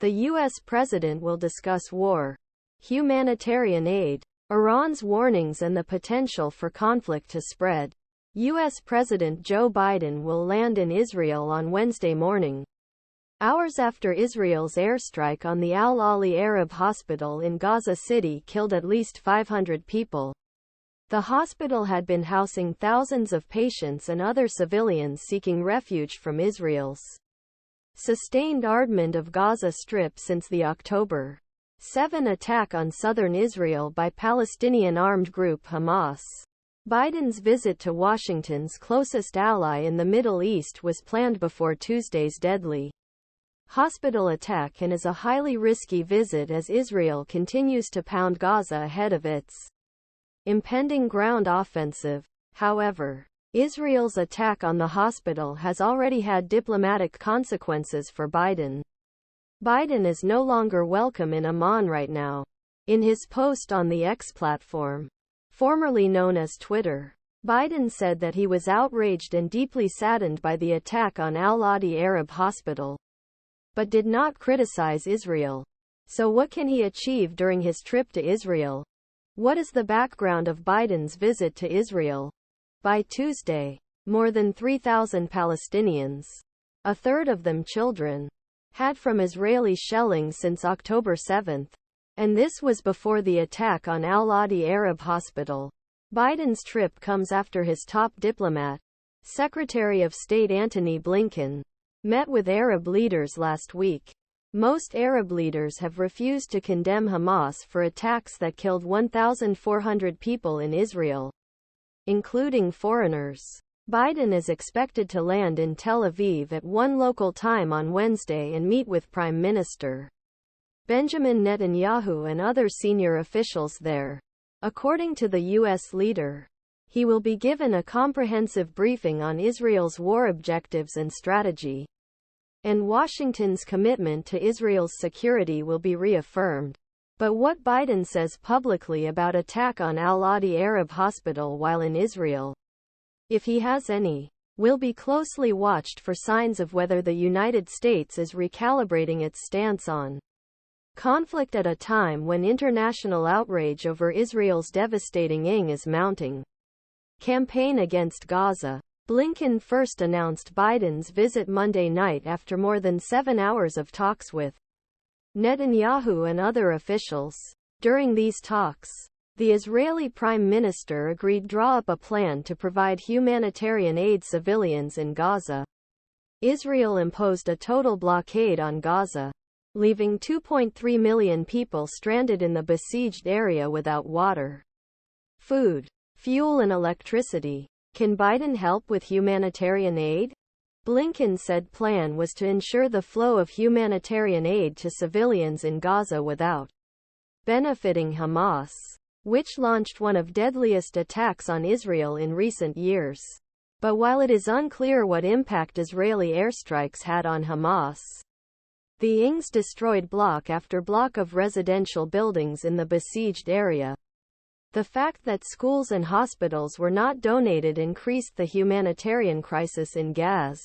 The U.S. president will discuss war, humanitarian aid, Iran's warnings and the potential for conflict to spread. U.S. President Joe Biden will land in Israel on Wednesday morning, hours after Israel's airstrike on the Al-Ali Arab Hospital in Gaza City killed at least 500 people. The hospital had been housing thousands of patients and other civilians seeking refuge from Israel's sustained bombardment of Gaza Strip since the October 7 attack on southern Israel by Palestinian armed group Hamas. Biden's visit to Washington's closest ally in the Middle East was planned before Tuesday's deadly hospital attack and is a highly risky visit as Israel continues to pound Gaza ahead of its impending ground offensive. However, Israel's attack on the hospital has already had diplomatic consequences for Biden. Biden is no longer welcome in Amman right now. In his post on the X platform, formerly known as Twitter, Biden said that he was outraged and deeply saddened by the attack on Al-Ali Arab Hospital, but did not criticize Israel. So what can he achieve during his trip to Israel? What is the background of Biden's visit to Israel? By Tuesday, more than 3,000 Palestinians, a third of them children, had from Israeli shelling since October 7, and this was before the attack on Al-Ali Arab Hospital. Biden's trip comes after his top diplomat, Secretary of State Antony Blinken, met with Arab leaders last week. Most Arab leaders have refused to condemn Hamas for attacks that killed 1,400 people in Israel, including foreigners. Biden is expected to land in Tel Aviv at 1 local time on Wednesday and meet with Prime Minister Benjamin Netanyahu and other senior officials there. According to the U.S. leader, he will be given a comprehensive briefing on Israel's war objectives and strategy, and Washington's commitment to Israel's security will be reaffirmed. But what Biden says publicly about attack on Al-Ali Arab Hospital while in Israel, if he has any, will be closely watched for signs of whether the United States is recalibrating its stance on conflict at a time when international outrage over Israel's devastating is mounting campaign against Gaza. Blinken first announced Biden's visit Monday night after more than 7 hours of talks with Netanyahu and other officials. During these talks, the Israeli Prime Minister agreed draw up a plan to provide humanitarian aid civilians in Gaza. Israel imposed a total blockade on Gaza, leaving 2.3 million people stranded in the besieged area without water, food, fuel and electricity. Can Biden help with humanitarian aid? Blinken said plan was to ensure the flow of humanitarian aid to civilians in Gaza without benefiting Hamas, which launched one of deadliest attacks on Israel in recent years. But while it is unclear what impact Israeli airstrikes had on Hamas, the INGs destroyed block after block of residential buildings in the besieged area. The fact that schools and hospitals were not donated increased the humanitarian crisis in Gaza.